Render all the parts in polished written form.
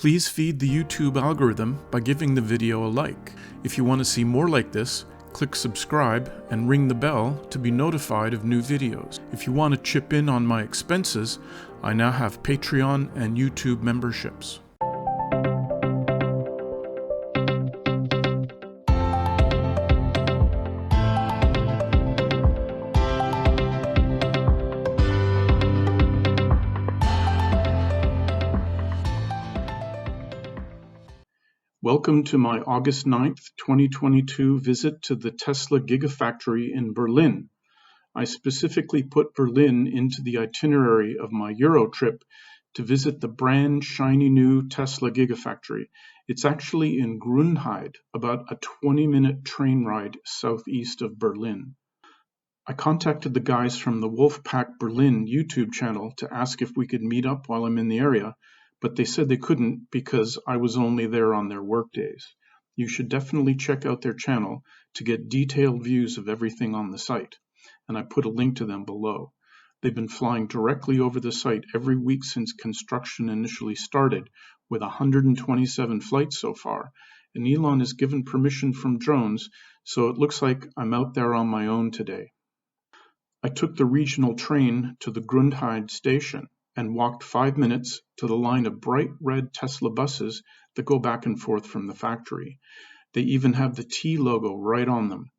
Please feed the YouTube algorithm by giving the video a like. If you want to see more like this, click subscribe and ring the bell to be notified of new videos. If you want to chip in on my expenses, I now have Patreon and YouTube memberships. Welcome to my August 9th, 2022 visit to the Tesla Gigafactory in Berlin. I specifically put Berlin into the itinerary of my Euro trip to visit the brand shiny new Tesla Gigafactory. It's actually in Grünheide, about a 20-minute train ride southeast of Berlin. I contacted the guys from the Wolfpack Berlin YouTube channel to ask if we could meet up while I'm in the area, but they said they couldn't because I was only there on their work days. You should definitely check out their channel to get detailed views of everything on the site, and I put a link to them below. They've been flying directly over the site every week since construction initially started, with 127 flights so far, and Elon has given permission from drones, so it looks like I'm out there on my own today. I took the regional train to the Grünheide station and walked 5 minutes to the line of bright red Tesla buses that go back and forth from the factory. They even have the T logo right on them.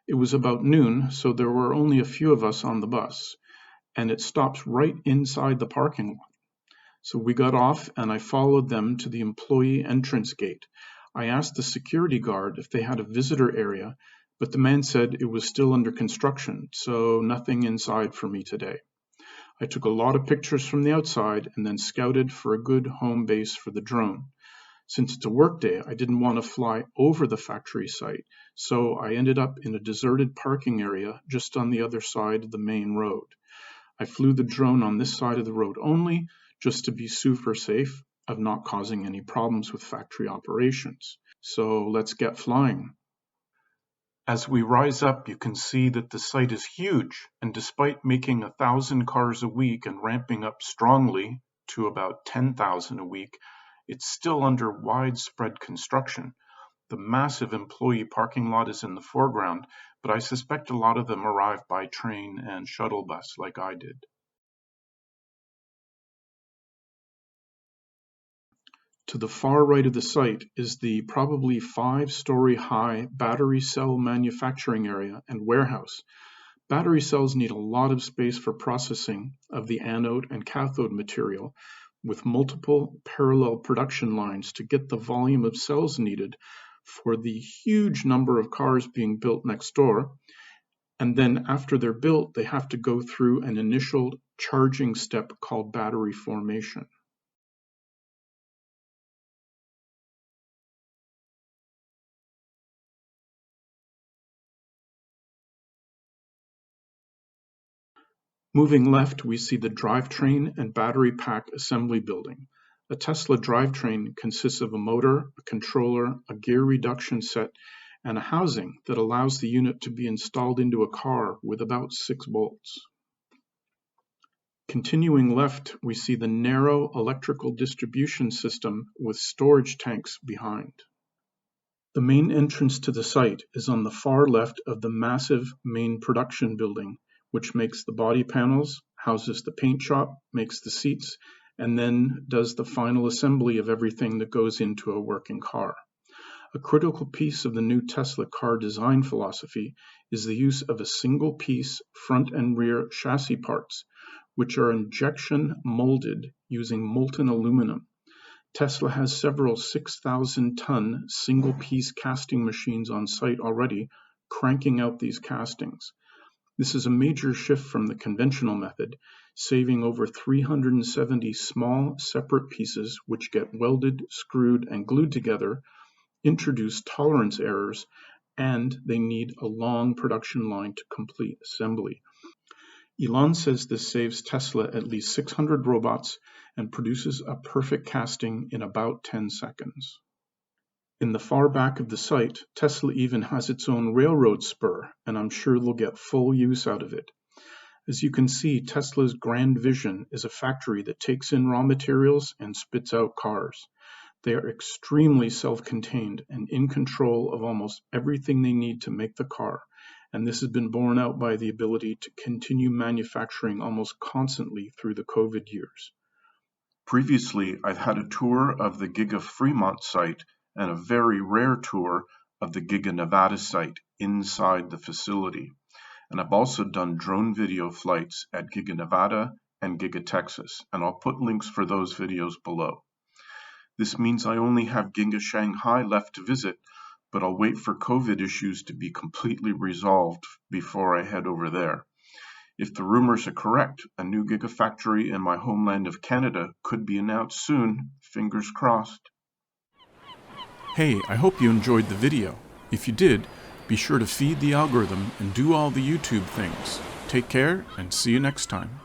It was about noon, so there were only a few of us on the bus, and it stops right inside the parking lot. So we got off and I followed them to the employee entrance gate. I asked the security guard if they had a visitor area, but the man said it was still under construction, so nothing inside for me today. I took a lot of pictures from the outside and then scouted for a good home base for the drone. Since it's a work day, I didn't want to fly over the factory site, so I ended up in a deserted parking area just on the other side of the main road. I flew the drone on this side of the road only, just to be super safe of not causing any problems with factory operations. So let's get flying. As we rise up, you can see that the site is huge, and despite making 1,000 cars a week and ramping up strongly to about 10,000 a week, it's still under widespread construction. The massive employee parking lot is in the foreground, but I suspect a lot of them arrive by train and shuttle bus like I did. To the far right of the site is the probably 5-story high battery cell manufacturing area and warehouse. Battery cells need a lot of space for processing of the anode and cathode material, with multiple parallel production lines to get the volume of cells needed for the huge number of cars being built next door. And then after they're built, they have to go through an initial charging step called battery formation. Moving left, we see the drivetrain and battery pack assembly building. A Tesla drivetrain consists of a motor, a controller, a gear reduction set, and a housing that allows the unit to be installed into a car with about 6 bolts. Continuing left, we see the narrow electrical distribution system with storage tanks behind. The main entrance to the site is on the far left of the massive main production building, which makes the body panels, houses the paint shop, makes the seats, and then does the final assembly of everything that goes into a working car. A critical piece of the new Tesla car design philosophy is the use of a single-piece front and rear chassis parts, which are injection molded using molten aluminum. Tesla has several 6,000-ton single-piece casting machines on site already, cranking out these castings. This is a major shift from the conventional method, saving over 370 small, separate pieces which get welded, screwed, and glued together, introduce tolerance errors, and they need a long production line to complete assembly. Elon says this saves Tesla at least 600 robots and produces a perfect casting in about 10 seconds. In the far back of the site, Tesla even has its own railroad spur, and I'm sure they'll get full use out of it. As you can see, Tesla's grand vision is a factory that takes in raw materials and spits out cars. They are extremely self-contained and in control of almost everything they need to make the car, and this has been borne out by the ability to continue manufacturing almost constantly through the COVID years. Previously, I've had a tour of the Giga Fremont site and a very rare tour of the Giga Nevada site inside the facility. And I've also done drone video flights at Giga Nevada and Giga Texas, and I'll put links for those videos below. This means I only have Giga Shanghai left to visit, but I'll wait for COVID issues to be completely resolved before I head over there. If the rumors are correct, a new Gigafactory in my homeland of Canada could be announced soon, fingers crossed. Hey, I hope you enjoyed the video. If you did, be sure to feed the algorithm and do all the YouTube things. Take care and see you next time.